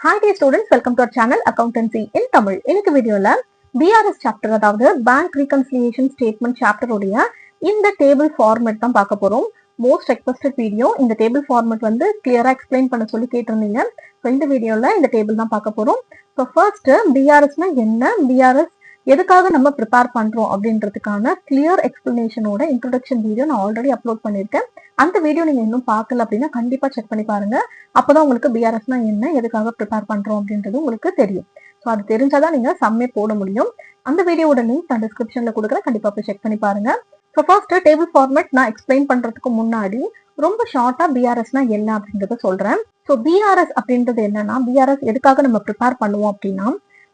Hi dear students, welcome to our channel Accountancy in Tamil. இன்னைக்கு வீடியோல BRS chapter அதாவது Bank Reconciliation Statement chapter உடைய இந்த table format தான் பார்க்க போறோம். Most requested video. இந்த டேபிள் ஃபார்மேட் வந்து கிளியரா எக்ஸ்பிளைன் பண்ண சொல்லி கேட்டிருந்தீங்க. ஸோ இந்த வீடியோல இந்த டேபிள் தான் பார்க்க போறோம். ஸோ ஃபர்ஸ்ட் BRSனா என்ன, BRS எதுக்காக நம்ம ப்ரிப்பேர் பண்றோம் அப்படின்றதுக்கான கிளியர் எக்ஸ்பிளனேஷனோட இன்ட்ரோடக்ஷன் வீடியோ நான் ஆல்ரெடி அப்லோட் பண்ணியிருக்கேன். அந்த வீடியோ நீங்க இன்னும் பார்க்கல அப்படின்னா கண்டிப்பா செக் பண்ணி பாருங்க. அப்பதான் உங்களுக்கு BRSனா என்ன, எதுக்காக ப்ரிப்பேர் பண்றோம் அப்படின்றது உங்களுக்கு தெரியும். ஸோ அது தெரிஞ்சாதான் நீங்க சம்மே போட முடியும். அந்த வீடியோட லிங்க் நான் டிஸ்கிரிப்ஷன்ல கொடுக்குறேன், கண்டிப்பா போய் செக் பண்ணி பாருங்க. ஸோ ஃபர்ஸ்ட் டேபிள் ஃபார்மேட் நான் எக்ஸ்பிளைன் பண்றதுக்கு முன்னாடி ரொம்ப ஷார்ட்டா BRSனா என்ன அப்படின்றத சொல்றேன். ஸோ BRS அப்படின்றது என்னன்னா, BRS எதுக்காக நம்ம ப்ரிப்பேர் பண்ணுவோம் அப்படின்னா,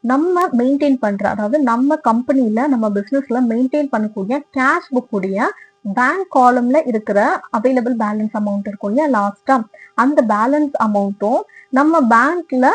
நம்ம மெயின்டைன் பண்ற, அதாவது நம்ம கம்பெனில நம்ம பிசினஸ்ல மெயின்டைன் பண்ணக்கூடிய கேஷ் புக் உடைய பேங்க் காலம்ல இருக்கிற அவைலபிள் பேலன்ஸ் அமௌண்ட் இருக்கும் இல்லையா, லாஸ்டா அந்த பேலன்ஸ் அமௌண்ட்டும் நம்ம பேங்க்ல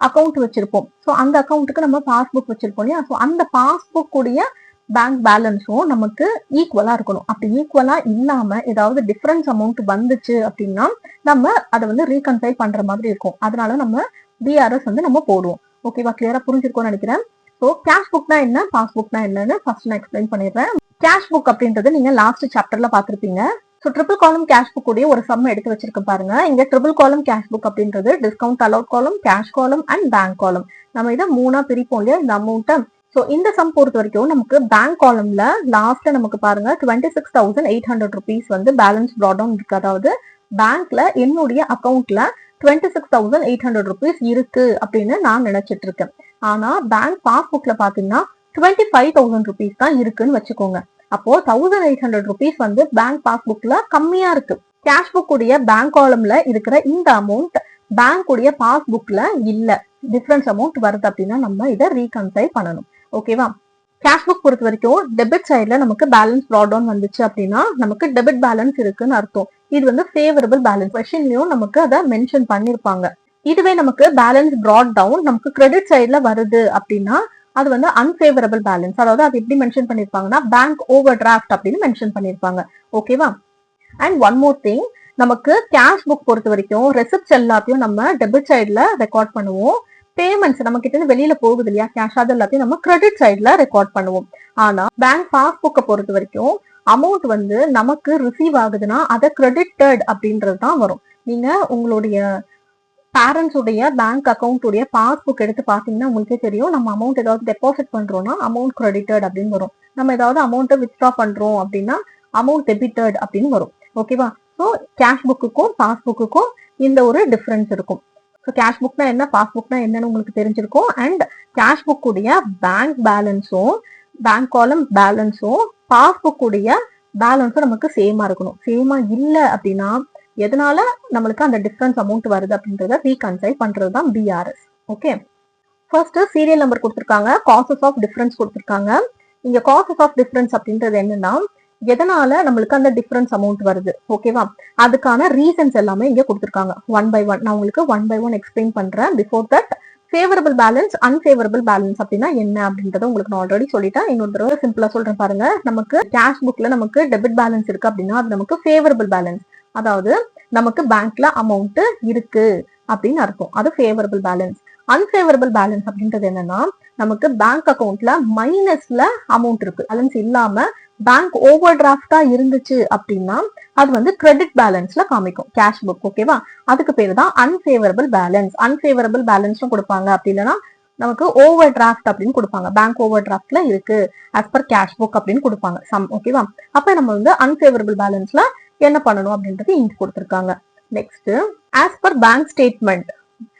அக்கௌண்ட் வச்சிருப்போம். ஸோ அந்த அக்கௌண்ட்டுக்கு நம்ம பாஸ்புக் வச்சிருப்போம் இல்லையா, ஸோ அந்த பாஸ்புக் உடைய பேங்க் பேலன்ஸும் நமக்கு ஈக்குவலா இருக்கணும். அப்படி ஈக்குவலா இல்லாம ஏதாவது டிஃபரன்ஸ் அமௌண்ட் வந்துச்சு அப்படின்னா நம்ம அதை வந்து ரீகன்சைல் பண்ற மாதிரி இருக்கும். அதனால நம்ம BRS வந்து நம்ம போடுவோம். ஓகேவா, கிளியரா புரிஞ்சிருக்கும்னு நினைக்கிறேன். ஸோ கேஷ் புக்னா என்ன, பாஸ்புக்னா என்னன்னு ஃபர்ஸ்ட் நான் எக்ஸ்பிளைன் பண்ணிடுறேன். கேஷ் புக் அப்படின்றது நீங்க லாஸ்ட் சாப்டர்ல பாத்திருப்பீங்க. So triple column cash book உடைய ஒரு சம் எடுத்து வச்சிருக்க பாருங்க. இங்க ட்ரிபிள் காலம் கேஷ் புக் அப்படின்றது discount allowed column, cash column and bank column. நம்ம இதை மூணா பிரிப்போம் இல்லையா இந்த அமௌண்ட்டை. ஸோ இந்த சம் பொறுத்த வரைக்கும் நமக்கு பேங்க் காலம்ல லாஸ்ட்ல நமக்கு பாருங்க 26,800 rupees வந்து பேலன்ஸ் ப்ராட் டவுன் இருக்கு. அதாவது பேங்க்ல என்னுடைய அக்கௌண்ட்ல 26,800 rupees இருக்கு அப்படின்னு நான் நினைச்சிட்டு இருக்கேன். ஆனா பேங்க் பாஸ்புக்ல பாத்தீங்கன்னா 25,000 rupees தான் இருக்குன்னு வச்சுக்கோங்க. அப்போ 1,800 rupees வந்து பேங்க் பாஸ்புக்ல கம்மியா இருக்கு. கேஷ் புக் உடைய பேங்க் காலம்ல இருக்கிற இந்த அமௌண்ட் பேங்க் உடைய பாஸ்புக்ல இல்ல, டிஃபரன்ஸ் அமௌண்ட் வருது அப்படின்னா நம்ம இதை ரீகன்சைல் பண்ணணும். ஓகேவா, கேஷ் புக் பொறுத்த வரைக்கும் டெபிட் சைட்ல நமக்கு பேலன்ஸ் ப்ராட் டவுன் வந்துச்சு அப்படின்னா நமக்கு டெபிட் பேலன்ஸ் இருக்குன்னு அர்த்தம். இது வந்து ஃபேவரபிள் பேலன்ஸ். கொஸ்டின்லயும் நமக்கு அதை மென்ஷன் பண்ணிருப்பாங்க. இதுவே நமக்கு பேலன்ஸ் ப்ராட் டவுன் நமக்கு கிரெடிட் சைட்ல வருது அப்படின்னா அது வந்து அன்ஃபேவரபிள் பேலன்ஸ். அதாவது அது எப்படி மென்ஷன் பண்ணிருப்பாங்கன்னா பேங்க் ஓவர் டிராஃப்ட் அப்படின்னு மென்ஷன் பண்ணிருப்பாங்க. ஓகேவா, அண்ட் ஒன் மோர் திங், நமக்கு கேஷ் புக் பொறுத்த வரைக்கும் ரெசிப்ட்ஸ் எல்லாத்தையும் நம்ம டெபிட் சைட்ல ரெக்கார்ட் பண்ணுவோம். பேமெண்ட்ஸ் நம்ம கிட்ட இருந்து வெளியில போகுது இல்லையா கேஷ், அது எல்லாத்தையும் நம்ம கிரெடிட் சைட்ல ரெக்கார்ட் பண்ணுவோம். ஆனா பேங்க் பாஸ்புக்கை பொறுத்த வரைக்கும் அமௌண்ட் வந்து நமக்கு ரிசீவ் ஆகுதுன்னா அதை கிரெடிட்டட் அப்படின்றது தான் வரும். நீங்க உங்களுடைய பேரண்ட்ஸ் உடைய பேங்க் அக்கௌண்ட் உடைய பாஸ்புக் எடுத்து பாத்தீங்கன்னா உங்களுக்கே தெரியும். நம்ம அமௌண்ட் ஏதாவது டெபாசிட் பண்றோம்னா அமௌண்ட் கிரெடிட்டட் அப்படின்னு வரும். நம்ம ஏதாவது அமௌண்ட்டை வித்ட்ரா பண்றோம் அப்படின்னா அமௌண்ட் டெபிட்டட் அப்படின்னு வரும். ஓகேவா, ஸோ கேஷ் புக்குக்கும் பாஸ்புக்குக்கும் இந்த ஒரு டிஃபரன்ஸ் இருக்கும். ஸோ கேஷ் புக்னா என்ன, பாஸ்புக்னா என்னன்னு உங்களுக்கு தெரிஞ்சிருக்கும். அண்ட் கேஷ் புக் உடைய பேங்க் பேலன்ஸும் பேங்க் காலம் பேலன்ஸும் பாஸ்புக் உடைய பேலன்ஸும் நமக்கு சேமா இருக்கணும். சேமா இல்லை அப்படின்னா எதனால நம்மளுக்கு அந்த டிஃபரன்ஸ் அமௌண்ட் வருது அப்படின்றத ரீகன்சைல் பண்றது தான் BRS. Okay, first serial number கொடுத்துருக்காங்க, காசஸ் ஆஃப் டிஃபரன்ஸ் கொடுத்துருக்காங்க. இங்க காசஸ் ஆஃப் டிஃபரன்ஸ் அப்படின்றது என்னன்னா எதனால நம்மளுக்கு அந்த டிஃபரன்ஸ் அமௌண்ட் வருது. ஓகேவா, அதுக்கான ரீசன்ஸ் எல்லாமே இங்க கொடுத்துருக்காங்க ஒன் பை ஒன். நான் உங்களுக்கு ஒன் பை ஒன் எக்ஸ்பிளைன் பண்றேன். Before that favourable balance unfavourable balance அப்படின்னா என்ன அப்படின்றத உங்களுக்கு நான் ஆல்ரெடி சொல்லிட்டேன். இன்னொரு தடவை சிம்பிளா சொல்றேன் பாருங்க. நமக்கு கேஷ் புக்ல நமக்கு டெபிட் பேலன்ஸ் இருக்கு அப்படின்னா அது நமக்கு ஃபேவரபிள் பேலன்ஸ், அதாவது நமக்கு பேங்க்ல அமௌண்ட் இருக்கு அப்படின்னு அர்த்தம். அது ஃபேவரபிள் பேலன்ஸ். அன்ஃபேவரபிள் பேலன்ஸ் அப்படின்றது என்னன்னா நமக்கு பேங்க் அக்கௌண்ட்ல மைனஸ்ல அமௌண்ட் இருக்கு, பேலன்ஸ் இல்லாம பேங்க் ஓவர் டிராஃப்டா இருந்துச்சு அப்படின்னா அது வந்து கிரெடிட் பேலன்ஸ்ல காமிக்கும் கேஷ் புக். ஓகேவா, அதுக்கு பேரு தான் அன்ஃபேவரபிள் பேலன்ஸ். அன்ஃபேவரபிள் பேலன்ஸும் கொடுப்பாங்க, அப்படி இல்லைன்னா நமக்கு ஓவர் டிராஃப்ட் அப்படின்னு கொடுப்பாங்க. பேங்க் ஓவர் டிராஃப்ட்ல இருக்கு ஆஸ் பர் கேஷ் புக் அப்படின்னு கொடுப்பாங்க சம். ஓகேவா, அப்ப நம்ம வந்து அன்ஃபேவரபிள் பேலன்ஸ்ல என்ன பண்ணணும் அப்படின்றது இங்க கொடுத்துருக்காங்க. Next, as per bank statement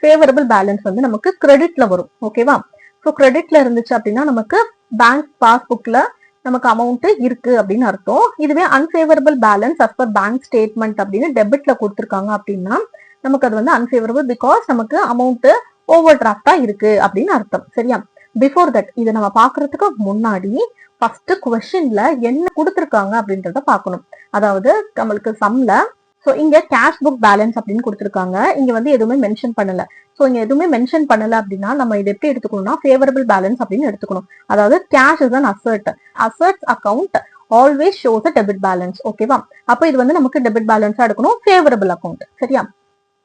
favourable balance வந்து நமக்கு கிரெடிட்ல வரும். ஓகேவா, ஸோ கிரெடிட்ல இருந்துச்சு அப்படின்னா நமக்கு பேங்க் பாஸ்புக்ல நமக்கு அமௌண்ட் இருக்கு அப்படின்னு அர்த்தம். இதுவே unfavourable balance as per bank statement அப்படின்னு டெபிட்ல கொடுத்துருக்காங்க அப்படின்னா நமக்கு அது வந்து அன்ஃபேவரபிள், பிகாஸ் நமக்கு அமௌண்ட் ஓவர் டிராஃப்டா இருக்கு அப்படின்னு அர்த்தம். சரியா, பிஃபோர் தட் இதை நம்ம பாக்குறதுக்கு முன்னாடி ஃபர்ஸ்ட் கொஸ்டின்ல என்ன கொடுத்துருக்காங்க அப்படின்றத பாக்கணும். அதாவது நம்மளுக்கு சம்ல ஸோ இங்க கேஷ் புக் பேலன்ஸ் அப்படின்னு கொடுத்துருக்காங்க. இங்க வந்து எதுவுமே மென்ஷன் பண்ணல. ஸோ இங்க எதுவுமே மென்ஷன் பண்ணல அப்படின்னா நம்ம இதை எப்படி எடுத்துக்கணும்னா ஃபேவரபிள் பேலன்ஸ் அப்படின்னு எடுத்துக்கணும். அதாவது cash is an assert, asserts account always shows a debit balance. ஓகேவா, அப்போ இது வந்து நமக்கு டெபிட் பேலன்ஸா எடுக்கணும், ஃபேவரபிள் அக்கௌண்ட். சரியா,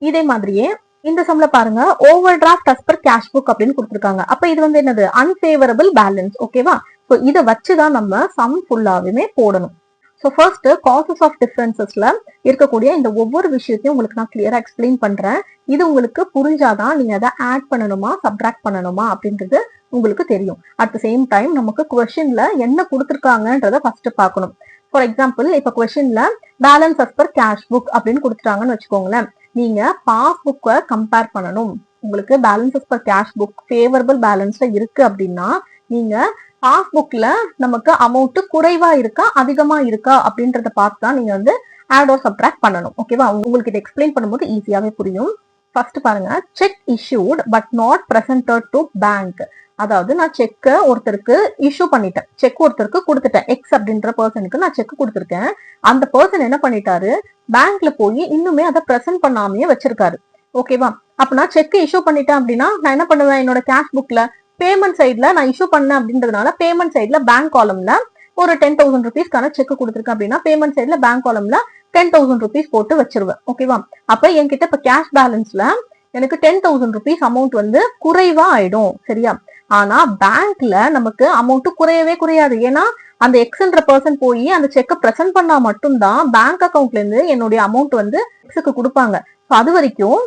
இதே மாதிரியே இந்த சம்ல பாருங்க overdraft as per cash book அப்படின்னு கொடுத்துருக்காங்க. அப்ப இது வந்து என்னது அன்ஃபேவரபிள் பேலன்ஸ். ஓகேவா? ஸோ இதை வச்சுதான் நம்ம சம் ஃபுல்லாவே போடணும். ஸோ ஃபர்ஸ்ட் காசஸ் ஆஃப் டிஃபரன்சஸ்ல இருக்கக்கூடிய இந்த ஒவ்வொரு விஷயத்தையும் உங்களுக்கு நான் கிளியரா எக்ஸ்பிளைன் பண்றேன். இது உங்களுக்கு புரிஞ்சாதான் நீங்க அதை ஆட் பண்ணணுமா சப்ட்ராக்ட் பண்ணணுமா அப்படின்றது உங்களுக்கு தெரியும். அட் த சேம் டைம் நமக்கு கொஸ்டின்ல என்ன கொடுத்துருக்காங்கன்றத ஃபர்ஸ்ட் பார்க்கணும். ஃபார் எக்ஸாம்பிள் இப்ப கொஸ்டின்ல balance as per cash book அப்படின்னு கொடுத்துட்டாங்கன்னு வச்சுக்கோங்களேன். நீங்க பாஸ் புக்கை கம்பேர் பண்ணணும். உங்களுக்கு balance as per cash book favourable பேலன்ஸ்ல இருக்கு அப்படின்னா நீங்க பாஸ் புக்ல நமக்கு அமௌண்ட் குறைவா இருக்கா அதிகமா இருக்கா அப்படின்றத பார்த்து தான் நீங்க வந்து ஆட் ஆர் சப்ட்ராக்ட் பண்ணணும். ஓகேவா? உங்களுக்கு இதை எக்ஸ்பிளைன் பண்ணும்போது ஈஸியாவே புரியும். ஃபர்ஸ்ட் பாருங்க, cheque issued but not presented to bank. அதாவது நான் செக் ஒருத்தருக்கு இஷ்யூ பண்ணிட்டேன், செக் ஒருத்தருக்கு கொடுத்துட்டேன், எக்ஸ் அப்படின்ற பர்சனுக்கு நான் செக் கொடுத்துருக்கேன். அந்த பர்சன் என்ன பண்ணிட்டாரு, பேங்க்ல போய் இன்னுமே அதை பிரசன்ட் பண்ணாமையே வச்சிருக்காரு. ஓகேவா? அப்ப நான் செக் இஷ்யூ பண்ணிட்டேன் அப்படின்னா நான் என்ன பண்ணுவேன், என்னோட கேஷ் புக்ல பேமெண்ட் சைட்ல நான் இஷ்யூ பண்ணேன் அப்படின்றதுனால பேமெண்ட் சைட்ல பேங்க் காலம்ல ஒரு 10,000 rupeesக்கான செக் கொடுத்துருக்கேன் அப்படின்னா பேமெண்ட் சைட்ல பேங்க் காலம்ல 10,000 rupees போட்டு வச்சிருவேன். ஓகேவா? அப்ப என்கிட்ட இப்ப கேஷ் பேலன்ஸ்ல எனக்கு 10,000 rupees அமௌண்ட் வந்து குறைவா ஆயிடும். சரியா? ஆனா பேங்க்ல நமக்கு அமௌண்ட் குறையவே குறையாது. ஏன்னா அந்த எக்ஸ்ன்ற பர்சன் போய் அந்த செக்கை பிரசன்ட் பண்ணா மட்டும்தான் பேங்க் அக்கௌண்ட்ல இருந்து என்னுடைய அமௌண்ட் வந்து எக்ஸுக்கு கொடுப்பாங்க. அது வரைக்கும்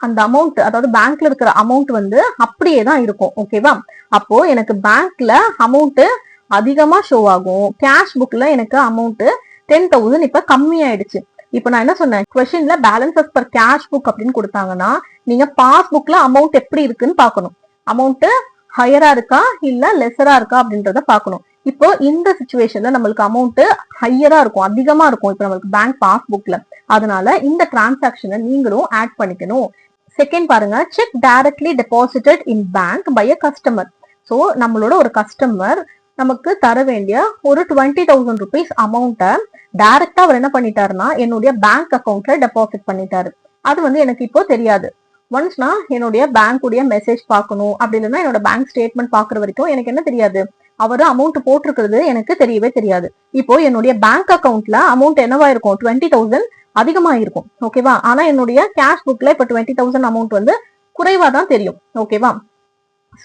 அந்த அமௌண்ட், அதாவது பேங்க்ல இருக்கிற அமௌண்ட் வந்து அப்படியே தான் இருக்கும். ஓகேவா? அப்போ எனக்கு பேங்க்ல அமௌண்ட் அதிகமா ஷோ ஆகும், கேஷ் புக்ல எனக்கு அமௌண்ட் 10,000 இப்ப கம்மி ஆயிடுச்சு. இப்ப நான் என்ன சொன்னேன், கொஸ்டின்ல பேலன்ஸ் பர் கேஷ் புக் அப்படின்னு கொடுத்தாங்கன்னா நீங்க பாஸ் புக்ல அமௌண்ட் எப்படி இருக்குன்னு பாக்கணும். அமௌண்ட் ஹையரா இருக்கா இல்ல லெஸரா இருக்கா அப்படின்றத பாக்கணும். இப்போ இந்த சிச்சுவேஷன்ல நம்மளுக்கு அமௌண்ட் ஹையரா இருக்கும், அதிகமா இருக்கும் இப்ப நம்மளுக்கு பேங்க் பாஸ் புக்ல. அதனால இந்த டிரான்சாக்சனை நீங்களும் ஆட் பண்ணிக்கணும். செகண்ட் பாருங்க, cheque directly deposited in bank by a customer. So நம்மளோட ஒரு கஸ்டமர் நமக்கு தர வேண்டிய ஒரு 20,000 rupees அமௌண்ட்டை டைரக்டா அவர் என்ன பண்ணிட்டாருன்னா என்னுடைய பேங்க் அக்கௌண்ட்ல டெபாசிட் பண்ணிட்டாரு. அது வந்து எனக்கு இப்போ தெரியாது. ஒன்ஸ் நான் என்னுடைய பேங்க்குடைய மெசேஜ் பார்க்கணும், அப்படி இல்லைன்னா என்னோட பேங்க் ஸ்டேட்மெண்ட் பாக்குற வரைக்கும் எனக்கு என்ன தெரியாது, அவரு அமௌண்ட் போட்டிருக்கிறது எனக்கு தெரியவே தெரியாது. இப்போ என்னுடைய பேங்க் அக்கௌண்ட்ல அமௌண்ட் என்னவா இருக்கும், 20,000 அதிகமா இருக்கும். ஓகேவா? ஆனா என்னுடைய கேஷ் புக்ல இப்ப 20,000 அமௌண்ட் வந்து குறைவா தான் தெரியும். ஓகேவா?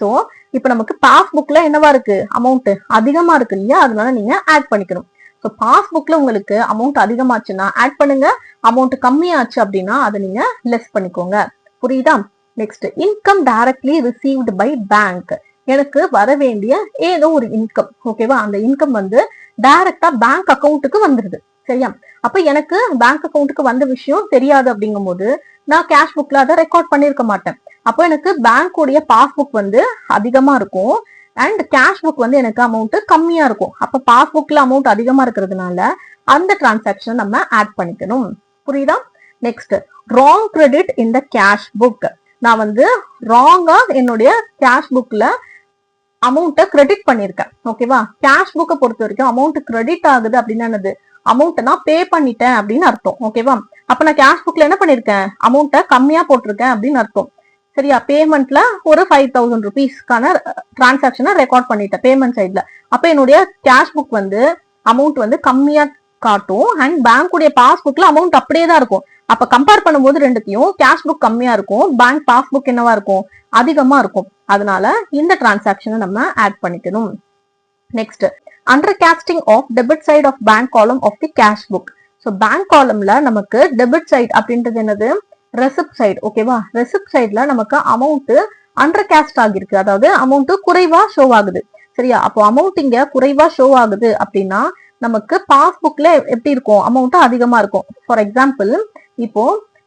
சோ இப்ப நமக்கு பாஸ் புக்ல என்னவா இருக்கு, அமௌண்ட் அதிகமா இருக்கு இல்லையா? அதனால நீங்க ஆட் பண்ணிக்கணும். ஸோ பாஸ் புக்ல உங்களுக்கு அமௌண்ட் அதிகமாச்சுன்னா ஆட் பண்ணுங்க, அமௌண்ட் கம்மியாச்சு அப்படின்னா அதை நீங்க லெஸ் பண்ணிக்கோங்க. புரியுதா? Next, income directly received by bank. எனக்கு வர வேண்டிய ஏதோ ஒரு இன்கம். ஓகேவா? அந்த இன்கம் வந்து டைரக்டா பேங்க் அக்கௌண்ட்டுக்கு வந்துருது. சரியா? அப்ப எனக்கு பேங்க் அக்கௌண்ட்டுக்கு வந்த விஷயம் தெரியாது. அப்படிங்கும் போது நான் கேஷ் புக்ல அதை ரெக்கார்ட் பண்ணிருக்க மாட்டேன். அப்போ எனக்கு பேங்க்குடைய பாஸ்புக் வந்து அதிகமா இருக்கும் அண்ட் கேஷ் புக் வந்து எனக்கு அமௌண்ட் கம்மியா இருக்கும். அப்ப பாஸ்புக்ல அமௌண்ட் அதிகமா இருக்கிறதுனால அந்த டிரான்சாக்சன் நம்ம ஆட் பண்ணிக்கணும். புரியுதா? நெக்ஸ்ட், ராங் கிரெடிட் இன் த கேஷ் புக். நான் வந்து ராங்கா என்னுடைய கேஷ் புக்ல அமௌண்ட்டை கிரெடிட் பண்ணிருக்கேன். ஓகேவா? கேஷ் புக்கை பொறுத்த வரைக்கும் அமௌண்ட் கிரெடிட் ஆகுது அப்படின்னா என்னது, அமௌண்ட் நான் பே பண்ணிட்டேன் அப்படின்னு அர்த்தம். ஓகேவா? அப்ப நான் கேஷ் புக்ல என்ன பண்ணிருக்கேன், அமௌண்ட்டை கம்மியா போட்டிருக்கேன் அப்படின்னு அர்த்தம். சரியா? பேமெண்ட்ல ஒரு 5,000 rupeesக்கான டிரான்சாக்சனை ரெக்கார்ட் பண்ணிட்டேன் பேமெண்ட் சைட்ல. அப்ப என்னுடைய கேஷ் புக் வந்து அமௌண்ட் வந்து கம்மியா காட்டும் அண்ட் பேங்க்குடைய பாஸ்புக்ல அமௌண்ட் அப்படியே தான் இருக்கும். அப்ப கம்பேர் பண்ணும்போது ரெண்டுத்தையும் கேஷ் புக் கம்மியா இருக்கும், பேங்க் பாஸ்புக் என்னவா இருக்கும், அதிகமா இருக்கும். அதனால இந்த டிரான்சாக்சனை நம்ம ஆட் பண்ணிக்கணும். Next, undercasting of debit side of bank column of the cash book. So bank காலம்ல நமக்கு டெபிட் சைட் அப்படின்றது என்னது, ரெசிப்ட் சைடு. ஓகேவா? ரெசிப்ட் சைட்ல நமக்கு அமௌண்ட் அண்டர்காஸ்ட் ஆகிருக்கு, அதாவது அமௌண்ட் குறைவா ஷோ ஆகுது. சரியா? அப்போ அமௌண்ட் இங்க குறைவா ஷோ ஆகுது அப்படின்னா நமக்கு பாஸ்புக்ல எப்படி இருக்கும், அமௌண்ட் அதிகமா இருக்கும். ஃபார் எக்ஸாம்பிள், இப்போ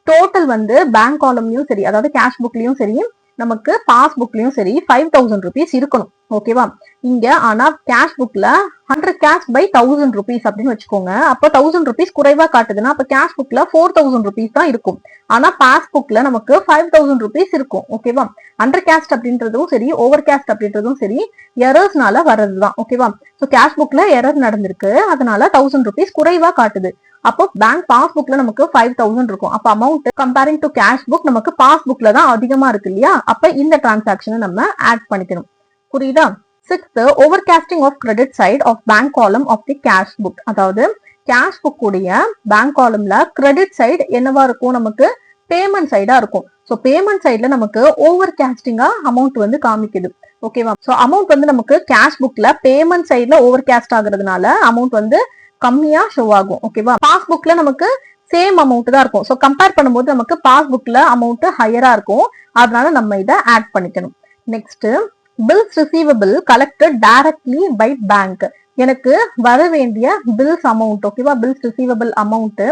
டோட்டல் வந்து பேங்க் காலம்லயும் சரி, அதாவது கேஷ் புக்லயும் சரி, நமக்கு பாஸ்புக்லயும் சரி 5,000 rupees இருக்கணும். ஓகேவா? இங்க ஆனா கேஷ் புக்ல 100 cash by 1,000 rupees அப்படின்னு வச்சுக்கோங்க. அப்போ 1,000 rupees குறைவா காட்டுதுன்னா அப்ப கேஷ் புக்ல 4,000 rupees தான் இருக்கும். ஆனா பாஸ்புக்ல நமக்கு 5,000 rupees இருக்கும். ஓகேவா? அண்டர் கேஸ்ட் அப்படின்றதும் சரி, ஓவர் கேஸ்ட் அப்படின்றதும் சரி எரர்ஸ்னால வர்றதுதான். ஓகேவா? ஸோ கேஷ் புக்ல எரர் நடந்திருக்கு, அதனால 1,000 rupees குறைவா காட்டுது. அப்போ பேங்க் பாஸ்புக்ல நமக்கு 5,000 இருக்கும். அப்ப amount comparing to cash book நமக்கு பாஸ்புக்ல தான் அதிகமா இருக்கு இல்லையா? அப்ப இந்த டிரான்சாக்சனை நம்ம ஆட் பண்ணிக்கணும். புரியுதா? Sixth, over casting of credit side of bank column of the cash book. அதாவது கேஷ் புக் உடைய பேங்க் காலம்ல கிரெடிட் சைடு என்னவா இருக்கும், நமக்கு பேமெண்ட் சைடா இருக்கும். ஸோ பேமெண்ட் சைட்ல நமக்கு ஓவர் கேஸ்டிங்கா அமௌண்ட் வந்து காமிக்குது. ஓகேவா? ஸோ அமௌண்ட் வந்து நமக்கு கேஷ் புக்ல பேமெண்ட் சைட்ல ஓவர் கேஸ்ட் ஆகுறதுனால அமௌண்ட் வந்து கம்மியா ஷோ ஆகும். ஓகேவா? பாஸ்புக்ல நமக்கு சேம் அமௌண்ட் தான் இருக்கும். ஸோ கம்பேர் பண்ணும்போது நமக்கு பாஸ்புக்ல அமௌண்ட் ஹையரா இருக்கும். அதனால நம்ம இதை ஆட் பண்ணிக்கணும். Next, bills receivable collected directly by bank. எனக்கு வர வேண்டிய பில்ஸ் அமௌண்ட், ஓகேவா, பில்ஸ் ரிசீவபிள் அமௌண்ட்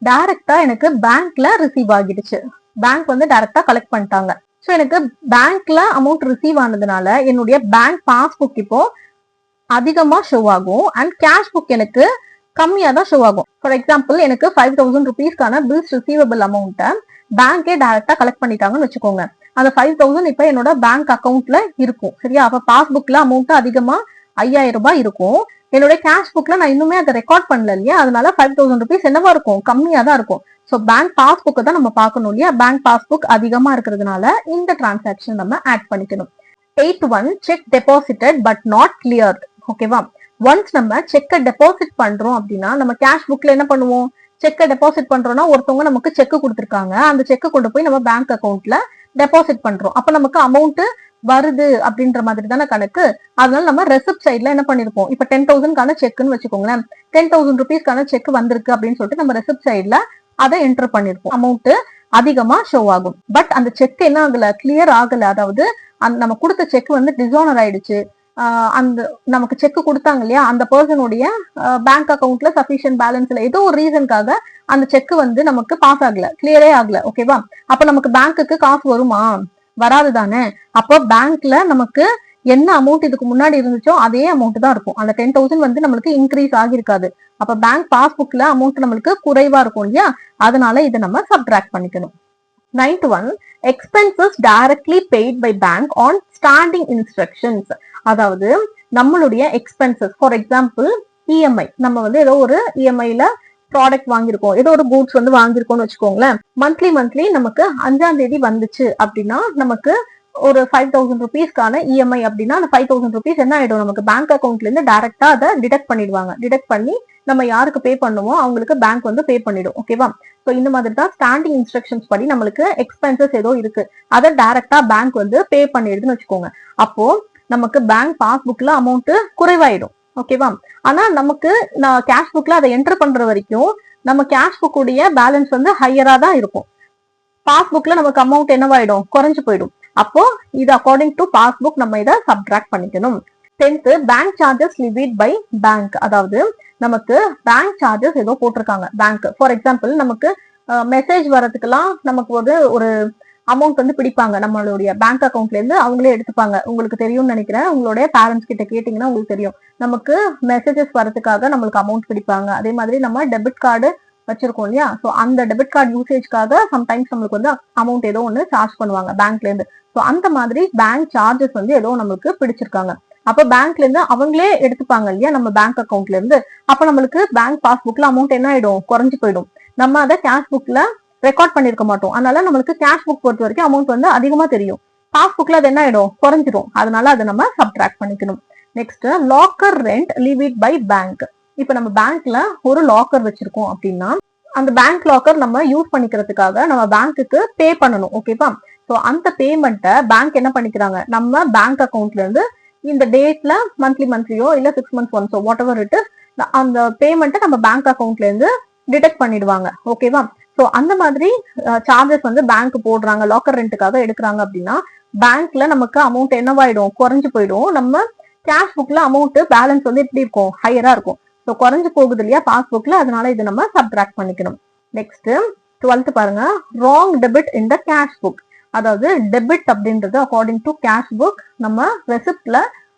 டைரக்டா எனக்கு பேங்க்ல ரிசீவ் ஆகிடுச்சு. பேங்க் வந்து டைரக்டா கலெக்ட் பண்ணிட்டாங்க. ஸோ எனக்கு பேங்க்ல அமௌண்ட் ரிசீவ் ஆனதுனால என்னுடைய பேங்க் பாஸ்புக் இப்போ அதிகமா ஷோ ஆகும் அண்ட் கேஷ் புக் எனக்கு கம்மியா தான் ஷோ ஆகும். ஃபார் எக்ஸாம்பிள், எனக்கு 5000 rupeesக்கான பில்ஸ் ரிசீவபிள் அமௌண்ட்டை பேங்கே டைரக்டா கலெக்ட் பண்ணிட்டாங்கன்னு வச்சுக்கோங்க. அந்த 5000 இப்ப என்னோட பேங்க் அக்கௌண்ட்ல இருக்கும். சரியா? அப்ப பாஸ்புக்ல அமௌண்ட் அதிகமா 5000 ரூபாய் இருக்கும். என்னோட கேஷ் புக்ல நான் இன்னுமே அதை ரெக்கார்ட் பண்ணல இல்லையா? அதனால 5000 rupees என்னவா இருக்கும்? கம்மியா தான் இருக்கும். ஸோ பேங்க் பாஸ்புக்கை தான் நம்ம பார்க்கணும் இல்லையா? பேங்க் பாஸ்புக் அதிகமா இருக்கிறதுனால இந்த டிரான்சாக்ஷன் நம்ம ஆட் பண்ணிக்கணும். 8.1 check deposited but not cleared. ஓகேவா? ஒன்ஸ் நம்ம செக்கை டெபாசிட் பண்றோம் அப்படின்னா நம்ம கேஷ் புக்ல என்ன பண்ணுவோம்? செக்கை டெபாசிட் பண்றோம்னா ஒருத்தவங்க நமக்கு செக் கொடுத்துருக்காங்க. அந்த செக்கை கொண்டு போய் நம்ம பேங்க் அக்கௌண்ட்ல டெபாசிட் பண்றோம். அப்ப நமக்கு அமௌண்ட் வருது அப்படின்ற மாதிரி தானே கணக்கு. அதனால நம்ம ரெசிப்ட் சைட்ல என்ன பண்ணிருப்போம்? இப்ப 10,000க்கான செக்னு வச்சுக்கோங்களேன். 10,000 rupeesக்கான செக் வந்திருக்கு அப்படின்னு சொல்லிட்டு நம்ம ரெசிப்ட் சைட்ல அதை என்டர் பண்ணிருப்போம். அமௌண்ட் அதிகமா ஷோ ஆகும். பட் அந்த செக் என்ன ஆகல? கிளியர் ஆகல. அதாவது நம்ம கொடுத்த செக் வந்து டிசானர் ஆயிடுச்சு. அந்த நமக்கு செக் கொடுத்தாங்க இல்லையா, அந்த பர்சனுடைய பேங்க் அக்கௌண்ட்ல சஃபிஷியன்ட் பேலன்ஸ்ல ஏதோ ஒரு ரீசனுக்காக அந்த செக் வந்து நமக்கு பாஸ் ஆகல, கிளியரே ஆகல. ஓகேவா? அப்ப நமக்கு பேங்க்குக்கு காசு வருமா? வராது தானே. அப்போ பேங்க்ல நமக்கு என்ன அமௌண்ட் இதுக்கு முன்னாடி இருந்துச்சோ அதே அமௌண்ட் தான் இருக்கும். அந்த 10,000 வந்து நம்மளுக்கு இன்க்ரீஸ் ஆகிருக்காது. அப்ப பேங்க் பாஸ்புக்ல அமௌண்ட் நம்மளுக்கு குறைவா இருக்கும் இல்லையா? அதனால இதை நம்ம சப்ட்ராக்ட் பண்ணிக்கணும். 9.1 expenses directly paid by bank on standing instructions. அதாவது நம்மளுடைய எக்ஸ்பென்சஸ், ஃபார் எக்ஸாம்பிள் இஎம்ஐ, நம்ம வந்து ஏதோ ஒரு இஎம்ஐல ப்ராடக்ட் வாங்கியிருக்கோம், ஏதோ ஒரு கூட்ஸ் வந்து வாங்கியிருக்கோம்னு வச்சுக்கோங்களேன். மந்த்லி நமக்கு 5ஆம் தேதி வந்துச்சு அப்படின்னா நமக்கு ஒரு 5,000 rupeesக்கான இஎம்ஐ அப்படின்னா அந்த 5,000 rupees என்ன ஆயிடும்? நமக்கு பேங்க் அக்கௌண்ட்ல இருந்து டைரக்டா அதை டிடெக்ட் பண்ணிடுவாங்க. டிடெக்ட் பண்ணி நம்ம யாருக்கு பே பண்ணுவோம் அவங்களுக்கு பேங்க் வந்து பே பண்ணிடும். ஓகேவா? ஸோ இந்த மாதிரி தான் ஸ்டாண்டிங் இன்ஸ்ட்ரக்ஷன்ஸ் படி நம்மளுக்கு எக்ஸ்பென்சஸ் ஏதோ இருக்கு, அதை டைரக்டா பேங்க் வந்து பே பண்ணிடுதுன்னு வச்சுக்கோங்க. அப்போ நமக்கு பேங்க் பாஸ்புக்ல அமௌண்ட் குறைவாயிடும். ஓகேவா? ஆனா நமக்கு கேஷ் புக்ல அதை என்டர் பண்ற வரைக்கும் நம்ம கேஷ் புக் உடைய பேலன்ஸ் வந்து ஹையரா தான் இருக்கும். பாஸ்புக்ல நமக்கு அமௌண்ட் என்னவாயிடும்? குறைஞ்சு போயிடும். அப்போ இது அக்கார்டிங் டு பாஸ்புக் நம்ம இதை சப்ட்ராக்ட் பண்ணிக்கணும். 10th bank charges levied by bank. அதாவது நமக்கு பேங்க் சார்ஜஸ் ஏதோ போட்டிருக்காங்க பேங்க். ஃபார் எக்ஸாம்பிள், நமக்கு மெசேஜ் வரதுக்கெல்லாம் நமக்கு ஒரு அமௌண்ட் வந்து பிடிப்பாங்க. நம்மளுடைய பேங்க் அக்கௌண்ட்ல இருந்து அவங்களே எடுத்துப்பாங்க. உங்களுக்கு தெரியும்னு நினைக்கிறேன். உங்களுடைய பேரண்ட்ஸ் கிட்ட கேட்டீங்கன்னா உங்களுக்கு தெரியும். நமக்கு மெசேஜஸ் வரதுக்காக நம்மளுக்கு அமௌண்ட் பிடிப்பாங்க. அதே மாதிரி நம்ம டெபிட் கார்டு வச்சிருக்கோம் இல்லையா? ஸோ அந்த டெபிட் கார்டு யூசேஜ்க்காக சம்டைம்ஸ் நம்மளுக்கு வந்து அமௌண்ட் ஏதோ ஒன்று சார்ஜ் பண்ணுவாங்க பேங்க்ல இருந்து. ஸோ அந்த மாதிரி பேங்க் சார்ஜஸ் வந்து ஏதோ நம்மளுக்கு பிடிச்சிருக்காங்க. அப்ப பேங்க்ல இருந்து அவங்களே எடுத்துப்பாங்க இல்லையா நம்ம பேங்க் அக்கௌண்ட்ல இருந்து. அப்ப நம்மளுக்கு பேங்க் பாஸ்புக்ல அமௌண்ட் என்ன ஆயிடும்? குறைஞ்சு போயிடும். நம்ம அதை கேஷ் புக்ல ரெக்கார்ட் பண்ணிருக்க மாட்டோம். அதனால நம்மளுக்கு கேஷ் புக் பொறுத்த வரைக்கும் அமௌண்ட் வந்து அதிகமா தெரியும். பாஸ்புக்ல அது என்ன ஆயிடும்? குறைஞ்சிடும். அதனால அதை நம்ம சப்ட்ராக்ட் பண்ணிக்கணும். Next, locker rent levied by bank. இப்ப நம்ம பேங்க்ல ஒரு லாக்கர் வச்சிருக்கோம் அப்படின்னா அந்த பேங்க் லாக்கர் நம்ம யூஸ் பண்ணிக்கிறதுக்காக நம்ம பேங்க்குக்கு பே பண்ணணும். ஓகேவா? ஸோ அந்த பேமெண்ட்டை பேங்க் என்ன பண்ணிக்கிறாங்க? நம்ம பேங்க் அக்கௌண்ட்ல இருந்து இந்த டேட்ல மந்த்லியோ இல்ல 6 months ஒன்ஸோ வாட் எவர் இட் இஸ், அந்த பேமெண்ட்டை நம்ம பேங்க் அக்கௌண்ட்ல இருந்து டிடெக்ட் பண்ணிடுவாங்க. ஓகேவா? ஸோ அந்த மாதிரி சார்ஜஸ் வந்து பேங்க் போடுறாங்க, லாக்கர் ரெண்ட்டுக்காக எடுக்கிறாங்க அப்படின்னா பேங்க்ல நமக்கு அமௌண்ட் என்னவாயிடும்? குறைஞ்சு போயிடும். நம்ம கேஷ் புக்ல அமௌண்ட் பேலன்ஸ் வந்து எப்படி இருக்கும்? ஹையரா இருக்கும். ஸோ குறைஞ்சு போகுது இல்லையா பாஸ்புக்ல, அதனால இதை நம்ம சப்ட்ராக்ட் பண்ணிக்கணும். நெக்ஸ்ட் 12th பாருங்க, ராங் டெபிட் இன் த கேஷ் புக். அதாவது டெபிட் அப்படின்றது அக்கார்டிங் டு கேஷ் புக் நம்ம ரெசிப்ட்ல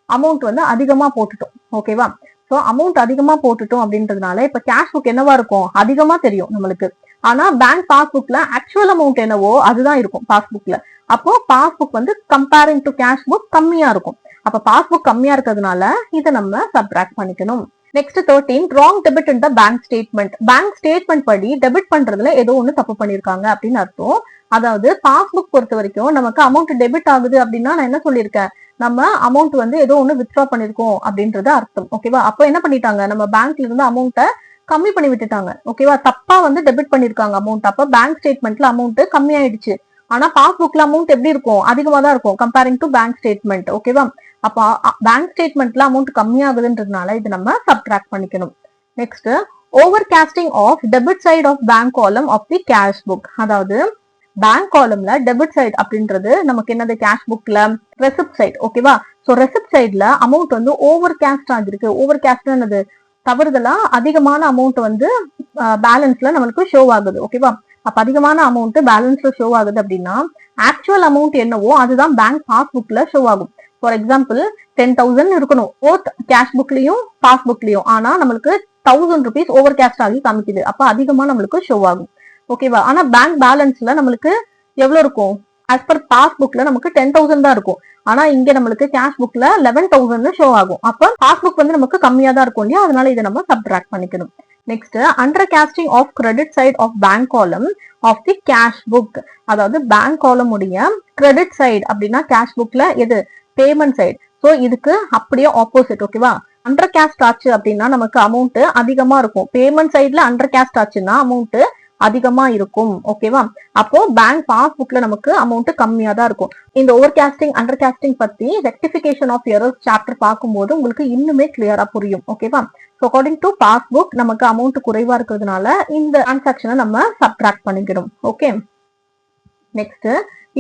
அமௌண்ட் வந்து அதிகமா போட்டுட்டோம். ஓகேவா? ஸோ அமௌண்ட் அதிகமா போட்டுட்டோம் அப்படின்றதுனால இப்ப கேஷ் புக் என்னவா இருக்கும்? அதிகமா தெரியும் நம்மளுக்கு. ஆனா பேங்க் பாஸ்புக்ல ஆக்சுவல் அமௌண்ட் என்னவோ அதுதான் இருக்கும் பாஸ்புக்ல. அப்போ பாஸ்புக் வந்து கம்பேரிங் டு கேஷ் புக் கம்மியா இருக்கும். அப்ப பாஸ்புக் கம்மியா இருக்கிறதுனால இதை நம்ம சப்ட்ராக்ட் பண்ணிக்கணும். Next 13 wrong debit in the bank statement. Bank statement படி டெபிட் பண்றதுல ஏதோ ஒண்ணு தப்பு பண்ணிருக்காங்க அப்படின்னு அர்த்தம். அதாவது பாஸ்புக் பொறுத்த வரைக்கும் நமக்கு அமௌண்ட் டெபிட் ஆகுது அப்படின்னா நான் என்ன சொல்லியிருக்கேன்? நம்ம அமௌண்ட் வந்து ஏதோ ஒண்ணு வித்ட்ரா பண்ணிருக்கோம் அப்படின்றது அர்த்தம். ஓகேவா? அப்போ என்ன பண்ணிட்டாங்க? நம்ம பேங்க்ல இருந்து அமௌண்ட்டை கம்மி பண்ணி விட்டுட்டாங்க. ஓகேவா, தப்பா வந்து டெபிட் பண்ணிருக்காங்க அமௌண்ட். அப்ப பேங்க் ஸ்டேட்மெண்ட்ல அமௌண்ட் கம்மி ஆயிடுச்சு. ஆனா பாஸ்புக்ல அமௌண்ட் எப்படி இருக்கும், அதிகமா தான் இருக்கும் கம்பேரிங் டு பேங்க் ஸ்டேட்மெண்ட். ஓகேவா, அப்ப பேங்க் ஸ்டேட்மெண்ட்ல அமௌண்ட் கம்மியாகுதுன்றதுனால இது நம்ம சப்ட்ராக்ட் பண்ணிக்கணும். Next, over casting of debit side of bank column of the cash book. அதாவது பேங்க் காலம்ல டெபிட் சைட் அப்படின்றது நமக்கு என்னது, கேஷ் புக்ல ரெசிப்ட் சைட். ஓகேவா, சோ ரெசிப்ட் சைட்ல அமௌண்ட் வந்து ஓவர் காஸ்ட் ஆகிருக்கு. ஓவர் காஸ்ட் என்னது, தவறுதலா அதிகமான அமௌண்ட் வந்து பேலன்ஸ்ல நம்மளுக்கு ஷோ ஆகுது. ஓகேவா, அப்ப அதிகமான அமௌண்ட் பேலன்ஸ்ல ஷோ ஆகுது அப்படின்னா ஆக்சுவல் அமௌண்ட் என்னவோ அதுதான் பேங்க் பாஸ்புக்ல ஷோ ஆகும். ஃபார் எக்ஸாம்பிள் 10,000 இருக்கணும் போத் கேஷ் புக்லயும் பாஸ்புக்லயும். ஆனா நம்மளுக்கு 1000 rupees ஓவர் கேஸ்ட் ஆகி காமிக்குது. அப்ப அதிகமா நம்மளுக்கு ஷோ ஆகும். ஓகேவா, ஆனா பேங்க் பேலன்ஸ்ல நம்மளுக்கு எவ்வளவு இருக்கும், ஆஸ் பர் பாஸ்புக்ல நமக்கு 10,000 தான் இருக்கும். ஆனா இங்க நம்மளுக்கு கேஷ் புக்ல 11,000 ஷோ ஆகும். அப்ப பாஸ்புக் வந்து நமக்கு கம்மியா தான் இருக்கும் இல்லையா, அதனால இதை நம்ம சப்ட்ராக்ட் பண்ணிக்கணும். Next, under casting of credit side of bank column of the cash book. அதாவது பேங்க் காலம் உடைய கிரெடிட் சைடு அப்படின்னா கேஷ் புக்ல எது, பேமெண்ட் சைடு. சோ இதுக்கு அப்படியே ஆப்போசிட். ஓகேவா, அண்டர் காஸ்ட் ஆச்சு அப்படின்னா நமக்கு அமௌண்ட் அதிகமா இருக்கும். பேமெண்ட் சைட்ல அண்டர் காஸ்ட் ஆச்சுன்னா அமௌண்ட் அதிகமா இருக்கும். ஓகேவா, அப்போ பேங்க் பாஸ்புக்ல நமக்கு அமௌண்ட் கம்மியா தான் இருக்கும். இந்த ஓவர் காஸ்டிங் அண்டர் காஸ்டிங் பத்தி ரெக்டிபிகேஷன் ஆஃப் எரர்ஸ் சாப்டர் பார்க்கும்போது உங்களுக்கு இன்னுமே கிளியரா புரியும். ஓகேவா, ஸோ அக்கார்டிங் டு பாஸ்புக் நமக்கு அமௌண்ட் குறைவா இருக்கிறதுனால இந்த டிரான்சாக்ஷனை நம்ம சப்ட்ராக்ட் பண்ணிக்கணும். Okay, next,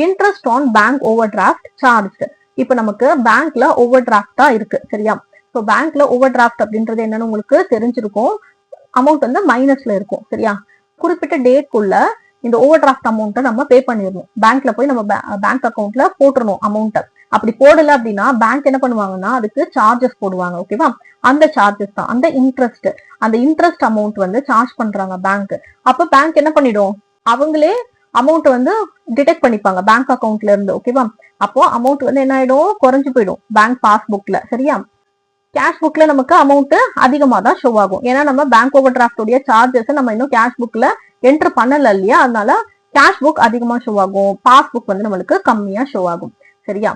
interest on bank over draft charge. இப்ப நமக்கு பேங்க்ல ஓவர் டிராஃப்டா இருக்கு. சரியா, ஸோ பேங்க்ல ஓவர் டிராஃப்ட் அப்படின்றது என்னன்னு உங்களுக்கு தெரிஞ்சிருக்கும். அமௌண்ட் வந்து மைனஸ்ல இருக்கும். சரியா, குறிப்பிட்ட டேட்குள்ள இந்த ஓவர் டிராஃப்ட் அமௌண்ட்டை நம்ம பே பண்ணிடணும். பேங்க்ல போய் நம்ம பேங்க் அக்கௌண்ட்ல போட்டுறணும் அமௌண்ட்டை. அப்படி போடல அப்படின்னா பேங்க் என்ன பண்ணுவாங்கன்னா அதுக்கு சார்ஜஸ் போடுவாங்க. ஓகேவா, அந்த சார்ஜஸ் தான் அந்த இன்ட்ரெஸ்ட் அமௌண்ட் வந்து சார்ஜ் பண்றாங்க பேங்க். அப்ப பேங்க் என்ன பண்ணிடும், அவங்களே அமௌண்ட் வந்து டிடெக்ட் பண்ணிப்பாங்க பேங்க் அக்கௌண்ட்ல இருந்து. ஓகேவா, அப்போ அமௌண்ட் வந்து என்ன ஆயிடும், குறைஞ்சு போயிடும் பேங்க் பாஸ்புக்ல. சரியா, கேஷ் புக்ல நமக்கு அமௌண்ட் அதிகமா தான் ஷோ ஆகும். ஏன்னா நம்ம பேங்க் ஓவர் டிராஃப்ட் உடைய சார்ஜஸ் நம்ம இன்னும் கேஷ் புக்ல என்டர் பண்ணல இல்லையா, அதனால கேஷ் புக் அதிகமா ஷோ ஆகும், பாஸ்புக் வந்து நம்மளுக்கு கம்மியா ஷோ ஆகும். சரியா,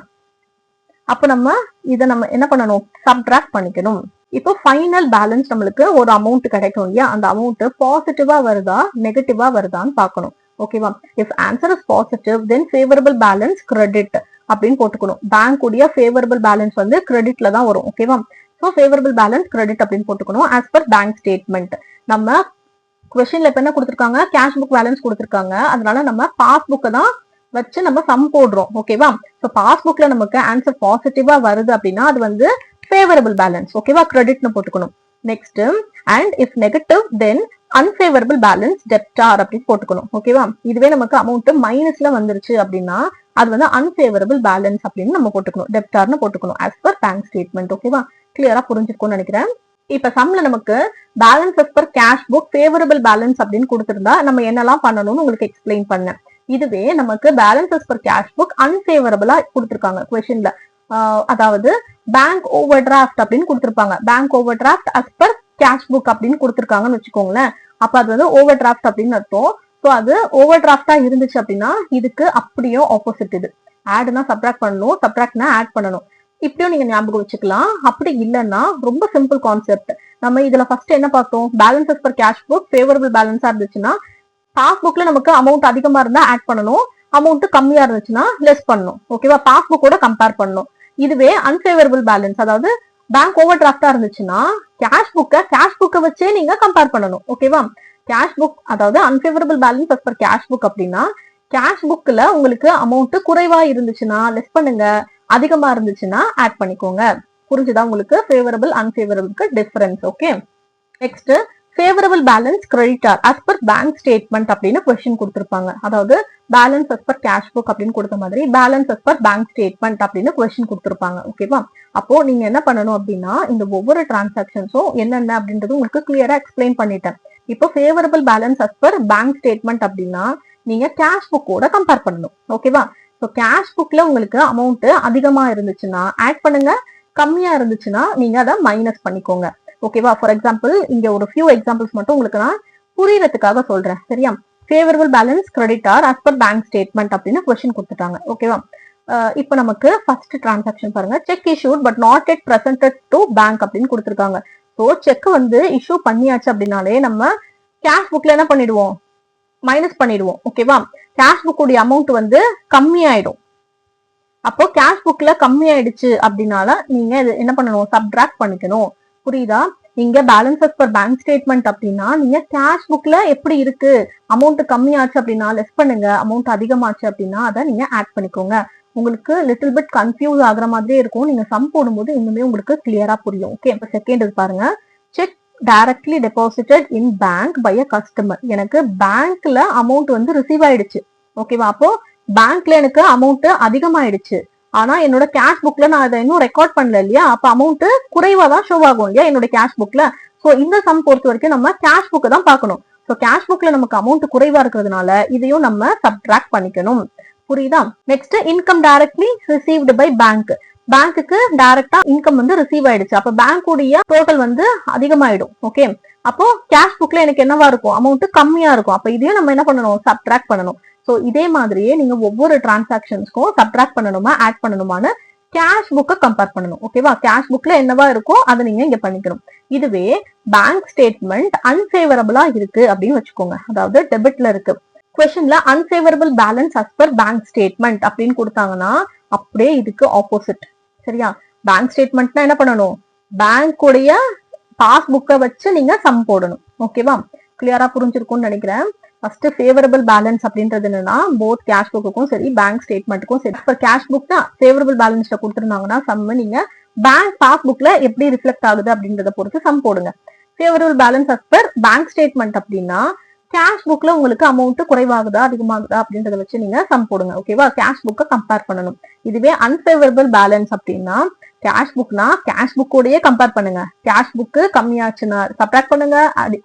அப்ப நம்ம இதை நம்ம என்ன பண்ணணும், சப்ட்ராக்ட் பண்ணிக்கணும். இப்போ ஃபைனல் பேலன்ஸ் நம்மளுக்கு ஒரு அமௌண்ட் கிடைக்கும் இல்லையா, அந்த அமௌண்ட் பாசிட்டிவா வருதா நெகட்டிவா வருதான்னு பார்க்கணும். ஓகேவா, if answer is positive then favourable balance credit அப்படின்னு போட்டுக்கணும். பேங்க் உடைய ஃபேவரபிள் பேலன்ஸ் வந்து கிரெடிட்ல தான் வரும். ஓகேவா, ஸோ ஃபேவரபிள் பேலன்ஸ் கிரெடிட் அப்படின்னு போட்டுக்கணும் ஆஸ் பர் பேங்க் ஸ்டேட்மெண்ட். நம்ம கொஸ்டின்ல இப்ப என்ன கொடுத்துருக்காங்க, கேஷ் புக் பேலன்ஸ் கொடுத்துருக்காங்க. அதனால நம்ம பாஸ்புக்கை தான் வச்சு நம்ம சம் போடுறோம். ஓகேவா, ஸோ பாஸ்புக்ல நமக்கு ஆன்சர் பாசிட்டிவா வருது அப்படின்னா அது வந்து ஃபேவரபிள் பேலன்ஸ். ஓகேவா, கிரெடிட்னு போட்டுக்கணும். Next, and if negative then unfavourable balance டெப்டார் அப்படின்னு போட்டுக்கணும். ஓகேவா, இதுவே நமக்கு அமௌண்ட் மைனஸ்ல வந்துருச்சு அப்படின்னா அது வந்து அன்ஃபேவரபிள் பேலன்ஸ் அப்படின்னு நம்ம போட்டுக்கணும், டெப்டார்னு போட்டுக்கணும் ஆஸ் பர் பேங்க் ஸ்டேட்மெண்ட். ஓகேவா, கிளியரா புரிஞ்சிருக்கும்னு நினைக்கிறேன். இப்ப சம்ல நமக்கு balance as per cash book favourable balance அப்படின்னு கொடுத்திருந்தா நம்ம என்னெல்லாம் பண்ணணும்னு உங்களுக்கு எக்ஸ்பிளைன் பண்ணேன். இதுவே நமக்கு balance as per cash book அன்ஃபேவரபிளா கொடுத்திருக்காங்க கொஸ்டின்ல. அதாவது பேங்க் ஓவர் டிராஃப்ட் அப்படின்னு கொடுத்திருப்பாங்க. Bank overdraft as per cash book அப்படின்னு கொடுத்திருக்காங்கன்னு வச்சுக்கோங்களேன். அப்ப அது வந்து ஓவர் டிராஃப்ட் அப்படின்னு அர்த்தம். ஸோ அது ஓவர் டிராஃப்டா இருந்துச்சு அப்படின்னா இதுக்கு அப்படியே ஆப்போசிட். இது ஆட்னா சப்ட்ராக்ட் பண்ணணும், சப்ட்ராக்ட்னா ஆட் பண்ணணும். இப்படியும் நீங்க ஞாபகம் வச்சுக்கலாம். அப்படி இல்லைன்னா ரொம்ப சிம்பிள் கான்செப்ட். நம்ம இதுல ஃபர்ஸ்ட் என்ன பார்த்தோம், balance as per cash book favourable பேலன்ஸா இருந்துச்சுன்னா பாஸ்புக்ல நமக்கு அமௌண்ட் அதிகமா இருந்தா ஆட் பண்ணணும், அமௌண்ட் கம்மியா இருந்துச்சுன்னா லெஸ் பண்ணணும். ஓகேவா, பாஸ்புக்கோட கம்பேர் பண்ணணும். இதுவே அன்ஃபேவரபிள் பேலன்ஸ், அதாவது பேங்க் ஓவர் டிராஃப்டா இருந்துச்சுன்னா கேஷ் புக்கை வச்சே நீங்க கம்பேர் பண்ணணும். ஓகேவா, கேஷ் புக் அதாவது unfavourable balance as per cash book அப்படின்னா கேஷ் புக்ல உங்களுக்கு அமௌண்ட் குறைவா இருந்துச்சுன்னா லெஸ் பண்ணுங்க, அதிகமா இருந்துச்சுன்னா ஆட் பண்ணிக்கோங்க. புரிஞ்சுதா உங்களுக்கு ஃபேவரபிள் அன்ஃபேவரபிளுக்கு difference. Okay, next favourable balance கிரெடிட்டார் அஸ் பர் பேங்க் ஸ்டேட்மெண்ட் அப்படின்னு கொஸ்டின் கொடுத்திருப்பாங்க. அதாவது balance as per cash book அப்படின்னு கொடுத்த மாதிரி balance as per bank statement அப்படின்னு கொஸ்டின் கொடுத்திருப்பாங்க. ஓகேவா, அப்போ நீங்க என்ன பண்ணணும் அப்படின்னா இந்த ஒவ்வொரு டிரான்சாக்ஷன்ஸும் என்னென்ன அப்படின்றது உங்களுக்கு கிளியரா எக்ஸ்பிளைன் பண்ணிட்டேன். இப்போ favourable balance as per bank statement அப்படின்னா நீங்க கேஷ் புக்கோட கம்பேர் பண்ணணும். ஓகேவா, ஸோ கேஷ் புக்ல உங்களுக்கு அமௌண்ட் அதிகமா இருந்துச்சுன்னா ஆட் பண்ணுங்க, கம்மியா இருந்துச்சுன்னா நீங்க அதை மைனஸ் பண்ணிக்கோங்க. ஓகேவா, ஃபார் எக்ஸாம்பிள் இங்க ஒரு ஃபியூ எக்ஸாம்பிள்ஸ் மட்டும் உங்களுக்கு நான் புரியறதுக்காக சொல்றேன். சரியா, ஃபேவரபிள் பேலன்ஸ் கிரெடிட்டார் அஸ் பர் பேங்க் ஸ்டேட்மெண்ட் அப்படின்னு கொஸ்டின் கொடுத்துட்டாங்க. ஓகேவா, இப்போ நமக்கு ஃபர்ஸ்ட் டிரான்சாக்ஷன் பாருங்க, cheque issued but not yet presented to bank அப்படின்னு கொடுத்துருக்காங்க. ஸோ ஸோ செக் வந்து இஷ்யூ பண்ணியாச்சு அப்படின்னாலே நம்ம கேஷ் புக்ல என்ன பண்ணிடுவோம், மைனஸ் பண்ணிடுவோம். ஓகேவா? கேஷ் புக் உடைய அமௌண்ட் வந்து கம்மியாயிடும். அப்போ கேஷ் புக்ல கம்மி ஆயிடுச்சு அப்படின்னால நீங்க என்ன பண்ணணும், சப்ட்ராக்ட் பண்ணிக்கணும். புரியுதா? இங்க பேலன்சஸ் பர் பேங்க் ஸ்டேட்மெண்ட் அப்படின்னா நீங்க கேஷ் புக்ல எப்படி இருக்கு, அமௌண்ட் கம்மியாச்சு அப்படின்னா லெஸ் பண்ணுங்க, அமௌண்ட் அதிகமாச்சு அப்படின்னா அதை நீங்க ஆட் பண்ணிக்கோங்க. உங்களுக்கு லிட்டில் பிட் கன்ஃபியூஸ் ஆகுற மாதிரியே இருக்கும். நீங்க சம் போடும்போது இன்னுமே உங்களுக்கு கிளியரா புரியும். ஓகே, இப்போ செகண்ட் இது பாருங்க. Cheque directly deposited in bank by a customer. எனக்கு பேங்க்ல அமௌண்ட் வந்து ரிசீவ் ஆயிடுச்சு. ஓகேவா? அப்போ பேங்க்ல எனக்கு அமௌண்ட் அதிகமாயிடுச்சு. ஆனா என்னோட கேஷ் புக்ல நான் அதை இன்னும் ரெக்கார்ட் பண்ணல இல்லையா? அப்ப அமௌண்ட் குறைவா தான் ஷோ ஆகும் இல்லையா என்னோட கேஷ் புக்ல. சோ இந்த சம் பொறுத்த வரைக்கும் நம்ம கேஷ் புக் தான் பார்க்கணும். சோ கேஷ் புக்ல நமக்கு அமௌண்ட் குறைவா இருக்கிறதுனால இதையும் நம்ம சப்ட்ராக்ட் பண்ணிக்கணும். புரியுதா? Next income directly received by bank. பேங்க்குக்கு டைரக்டா இன்கம் வந்து ரிசீவ் ஆயிடுச்சு. அப்ப பேங்க் உடைய டோட்டல் வந்து அதிகமாயிடும். ஓகே, அப்போ கேஷ் புக்ல எனக்கு என்னவா இருக்கும், அமௌண்ட் கம்மியா இருக்கும். அப்ப இதையும் நம்ம என்ன பண்ணணும், சப்ட்ராக்ட் பண்ணணும். சோ இதே மாதிரியே நீங்க ஒவ்வொரு டிரான்சாக்ஷன்ஸ்க்கும் சப்ட்ராக்ட் பண்ணணுமா ஆட் பண்ணணுமான்னு கேஷ் புக்கை கம்பேர் பண்ணணும். ஓகேவா? கேஷ் புக்ல என்னவா இருக்கோ அதை நீங்க இங்க பண்ணிக்கணும். இதுவே பேங்க் ஸ்டேட்மெண்ட் அன்ஃபேவரபிளா இருக்கு அப்படின்னு வச்சுக்கோங்க, அதாவது டெபிட்ல இருக்கு. கொஸ்டின்ல unfavourable balance as per bank statement அப்படின்னு கொடுத்தாங்கன்னா அப்படியே இதுக்கு ஆப்போசிட். சரியா? பேங்க் ஸ்டேட்மெண்ட்னா என்ன பண்ணணும், பேங்க் உடைய பாஸ்புக்கை வச்சு நீங்க சம் போடணும். ஓகேவா? கிளியரா புரிஞ்சிருக்கும்னு நினைக்கிறேன். ஃபர்ஸ்ட் ஃபேவரபிள் பேலன்ஸ் அப்படின்றது என்னன்னா போத் கேஷ் புக்குக்கும் சரி பேங்க் ஸ்டேட்மெண்ட்டுக்கும் சரி. இப்போ கேஷ் புக் தான் ஃபேவரபிள் பேலன்ஸ்ல கொடுத்துருந்தாங்கன்னா சம் நீங்க பேங்க் பாஸ்புக்ல எப்படி ரிஃப்ளெக்ட் ஆகுது அப்படின்றத பொறுத்து சம் போடுங்க. Favourable balance as per bank statement அப்படின்னா கேஷ் புக்ல உங்களுக்கு அமௌண்ட் குறைவாகுதா அதிகமாகுதா அப்படின்றத வச்சு நீங்க சம் போடுங்க. ஓகேவா? கேஷ் புக்கை கம்பேர் பண்ணணும். இதுவே அன்ஃபேவரபிள் பேலன்ஸ் அப்படின்னா கேஷ் புக்னா கேஷ் புக்கோடயே கம்பேர் பண்ணுங்க. கேஷ் புக்கு கம்மியாச்சுன்னா சப்ட்ராக்ட் பண்ணுங்க,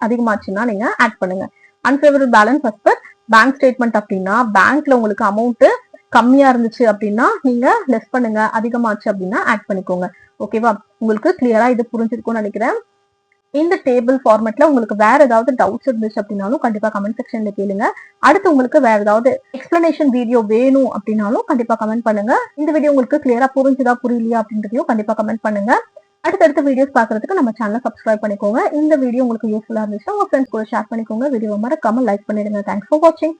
அதிகமாச்சுன்னா நீங்க ஆட் பண்ணுங்க. Unfavourable balance as per bank statement அப்படின்னா பேங்க்ல உங்களுக்கு அமௌண்ட் கம்மியா இருந்துச்சு அப்படின்னா நீங்க லெஸ் பண்ணுங்க, அதிகமாச்சு அப்படின்னா ஆட் பண்ணிக்கோங்க. ஓகேவா? உங்களுக்கு கிளியரா இது புரிஞ்சிருக்கும்னு நினைக்கிறேன். இந்த டேபிள் ஃபார்மேட்ல உங்களுக்கு வேற ஏதாவது டவுட்ஸ் இருந்துச்சு அப்படின்னாலும் கண்டிப்பா கமெண்ட் செக்ஷன்ல கேளுங்க. அடுத்து உங்களுக்கு வேற ஏதாவது எக்ஸ்பிளனேஷன் வீடியோ வேணும் அப்படின்னாலும் கண்டிப்பா கமெண்ட் பண்ணுங்க. இந்த வீடியோ உங்களுக்கு கிளியரா புரிஞ்சுதா புரியலையா அப்படின்றதையும் கண்டிப்பா கமெண்ட் பண்ணுங்க. அடுத்தடுத்த வீடியோஸ் பாக்குறதுக்கு நம்ம சேனலை சப்ஸ்கிரைப் பண்ணிக்கோங்க. இந்த வீடியோ உங்களுக்கு யூஸ்ஃபுல்லா இருந்துச்சுன்னா உங்க ஃப்ரெண்ட்ஸ் கூட ஷேர் பண்ணிக்கோங்க. வீடியோ மறக்காம லைக் பண்ணிடுங்க. தேங்க்ஸ் ஃபார் வாட்சிங்.